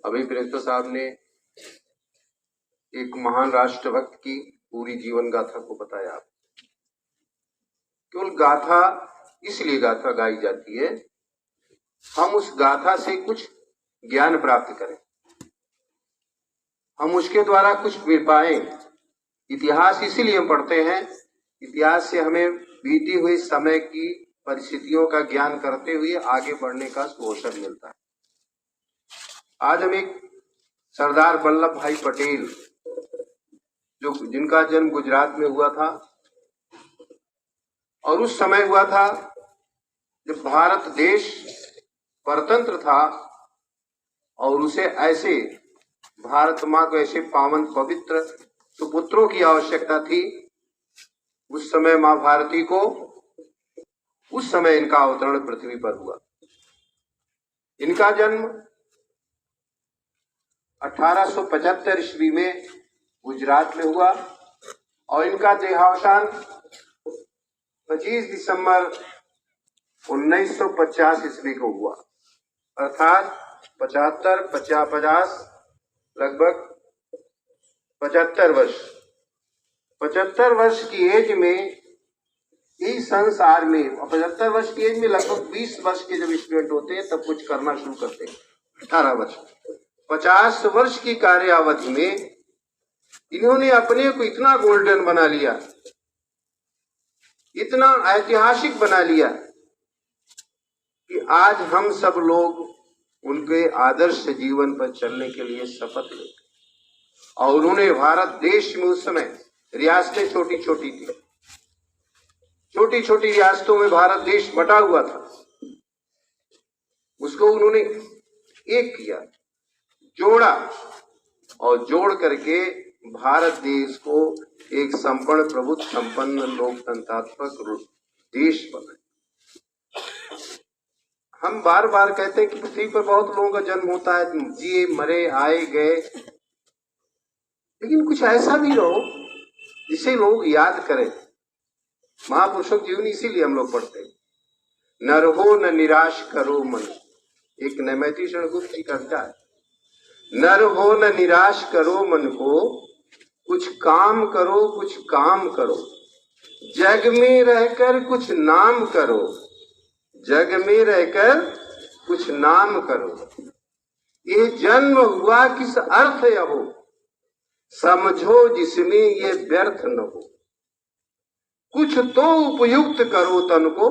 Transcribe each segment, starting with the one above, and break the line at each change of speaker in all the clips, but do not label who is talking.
अभी प्रिंसिपल साहब ने एक महान राष्ट्रभक्त की पूरी जीवन गाथा को बताया। केवल गाथा इसलिए गाथा गाई जाती है हम उस गाथा से कुछ ज्ञान प्राप्त करें, हम उसके द्वारा कुछ मिल पाए। इतिहास इसीलिए हम पढ़ते हैं, इतिहास से हमें बीती हुई समय की परिस्थितियों का ज्ञान करते हुए आगे बढ़ने का अवसर मिलता है। आज हम एक सरदार वल्लभ भाई पटेल जिनका जन्म गुजरात में हुआ था और उस समय हुआ था जब भारत देश परतंत्र था और उसे ऐसे भारत माँ को ऐसे पावन पवित्र सुपुत्रों की आवश्यकता थी। उस समय माँ भारती को उस समय इनका अवतरण पृथ्वी पर हुआ। इनका जन्म 1875 ईस्वी में गुजरात में हुआ और इनका देहावसान 25 दिसंबर 1950 ईस्वी को हुआ, अर्थात 50 लगभग 75 वर्ष की एज में इस संसार में 75 वर्ष की एज में लगभग 20 वर्ष के जब स्टूडेंट होते हैं तब कुछ करना शुरू करते हैं। 18 वर्ष 50 वर्ष की कार्यावधि में इन्होंने अपने को इतना गोल्डन बना लिया, इतना ऐतिहासिक बना लिया कि आज हम सब लोग उनके आदर्श जीवन पर चलने के लिए शपथ लेते। और उन्होंने भारत देश में उस समय रियासतें छोटी छोटी थी, छोटी छोटी रियासतों में भारत देश बटा हुआ था, उसको उन्होंने एक किया, जोड़ा और जोड़ करके भारत देश को एक संपन्न प्रभुत्व संपन्न लोकतंत्रात्मक देश बनाए। हम बार बार कहते हैं कि पृथ्वी पर बहुत लोगों का जन्म होता है, जिए मरे आए गए, लेकिन कुछ ऐसा भी रहो जिसे लोग याद करें। महापुरुषों की जीवनी इसीलिए हम लोग पढ़ते हैं। न रहो न निराश करो मन, एक नैमित्तिक शरणगुप्त जी कविता है। न रहो न निराश करो मन को, कुछ काम करो कुछ काम करो, जग में रहकर कुछ नाम करो, जग में रहकर कुछ नाम करो। ये जन्म हुआ किस अर्थ यहो, समझो जिसमें ये व्यर्थ न हो। कुछ तो उपयुक्त करो तन को,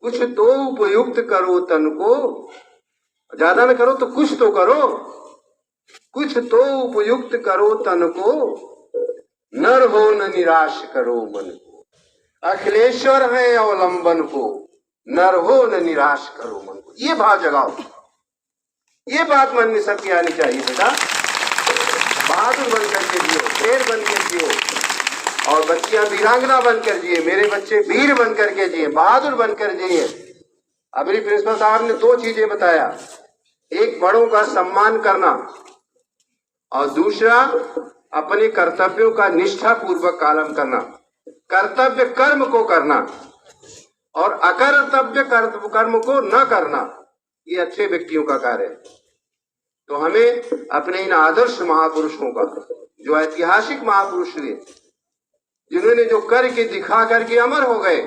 कुछ तो उपयुक्त करो तन को, ज्यादा न करो तो कुछ तो करो, कुछ तो उपयुक्त करो तन को, नर हो न निराश करो मन को। अखिलेश्वर है अवलंबन को, नर हो न निराश करो मन को। ये भाव जगाओ, ये बात मन में सबकी आनी चाहिए बेटा। बहादुर बनकर के जियो, शेर बनकर जियो, और बच्चियां वीरांगना बनकर जिए, मेरे बच्चे वीर बनकर के जिए, बहादुर बनकर जिए। अभी प्रिंसिपल साहब ने 2 चीजें बताया, एक बड़ों का सम्मान करना और दूसरा अपने कर्तव्यों का निष्ठा पूर्वक पालन करना। कर्तव्य कर्म को करना और अकर्तव्य कर्म को न करना, ये अच्छे व्यक्तियों का कार्य है। तो हमें अपने इन आदर्श महापुरुषों का, जो ऐतिहासिक महापुरुष हुए, जिन्होंने जो करके दिखा करके अमर हो गए,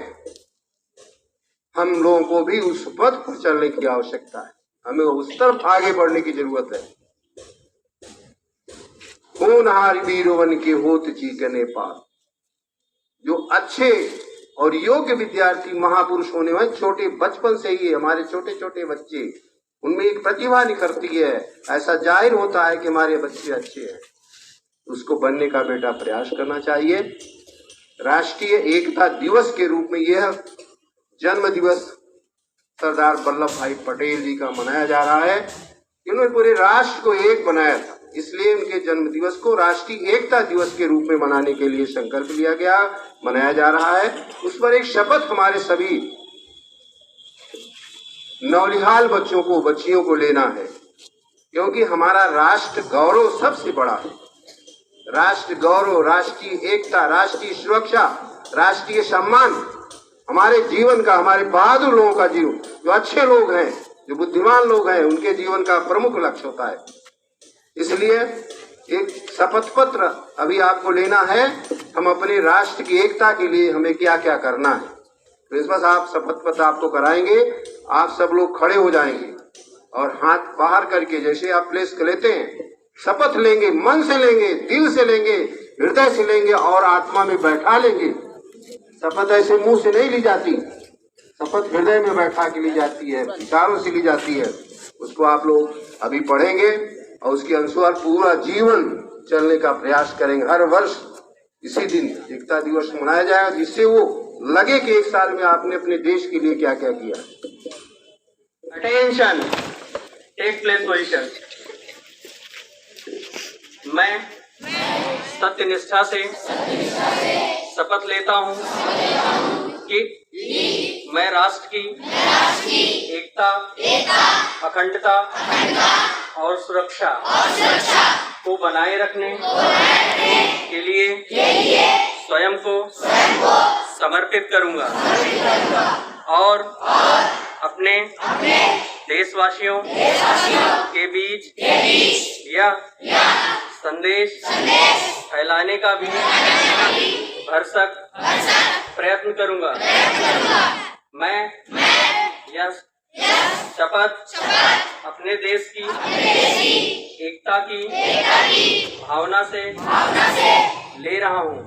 हम लोगों को भी उस पथ पर चलने की आवश्यकता है। हमें उस तरफ आगे बढ़ने की जरूरत है। होनहार वीरवन के होत चीकने पार। जो अच्छे और योग्य विद्यार्थी महापुरुष होने वाले, छोटे बचपन से ही हमारे छोटे छोटे बच्चे, उनमें एक प्रतिभा निखरती है, ऐसा जाहिर होता है कि हमारे बच्चे अच्छे हैं, उसको बनने का बेटा प्रयास करना चाहिए। राष्ट्रीय एकता दिवस के रूप में यह जन्म दिवस सरदार वल्लभ भाई पटेल जी का मनाया जा रहा है। इन्होंने पूरे राष्ट्र को एक बनाया था, इसलिए उनके जन्म दिवस को राष्ट्रीय एकता दिवस के रूप में मनाने के लिए संकल्प लिया गया, मनाया जा रहा है। उस पर एक शपथ हमारे सभी नौनिहाल बच्चों को, बच्चियों को लेना है, क्योंकि हमारा राष्ट्र गौरव सबसे बड़ा है। राष्ट्र गौरव, राष्ट्रीय एकता, राष्ट्रीय सुरक्षा, राष्ट्रीय सम्मान हमारे जीवन का, हमारे बहादुर लोगों का जीवन, जो अच्छे लोग हैं जो बुद्धिमान लोग हैं उनके जीवन का प्रमुख लक्ष्य होता है। इसलिए एक शपथ पत्र अभी आपको लेना है, हम अपने राष्ट्र की एकता के लिए हमें क्या क्या करना है। तो इस बस आप शपथ पत्र आपको कराएंगे, आप सब लोग खड़े हो जाएंगे और हाथ बाहर करके जैसे आप प्लेस लेते हैं शपथ लेंगे, मन से लेंगे, दिल से लेंगे, हृदय से लेंगे और आत्मा में बैठा लेंगे। शपथ ऐसे मुंह से नहीं ली जाती, शपथ हृदय में बैठा के ली जाती है, विचारों से ली जाती है। उसको आप लोग अभी पढ़ेंगे और उसके अनुसार पूरा जीवन चलने का प्रयास करेंगे। हर वर्ष इसी दिन एकता दिवस मनाया जाएगा, जिससे वो लगे कि एक साल में आपने अपने देश के लिए क्या क्या किया।
Attention, take place position. मैं सत्यनिष्ठा से शपथ लेता हूँ कि मैं राष्ट्र की एकता, अखंडता और सुरक्षा को बनाए रखने के लिए स्वयं को समर्पित करूंगा और अपने देशवासियों के बीच यह संदेश फैलाने का भी भरसक प्रयत्न करूंगा। मैं यह शपथ अपने देश की एकता की भावना से ले रहा हूँ,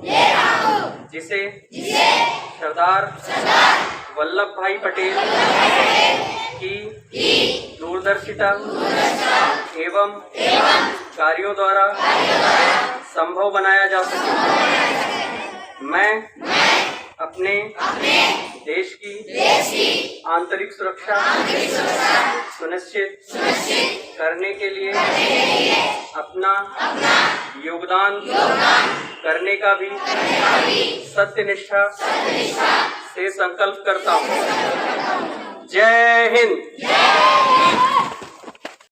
जिसे सरदार वल्लभ भाई पटेल की दूरदर्शिता एवं कार्यों द्वारा संभव बनाया जा सके। मैं अपने देश की आंतरिक सुरक्षा सुनिश्चित करने के लिए अपना योगदान करने का भी सत्यनिष्ठा से संकल्प करता हूँ। जय हिंद।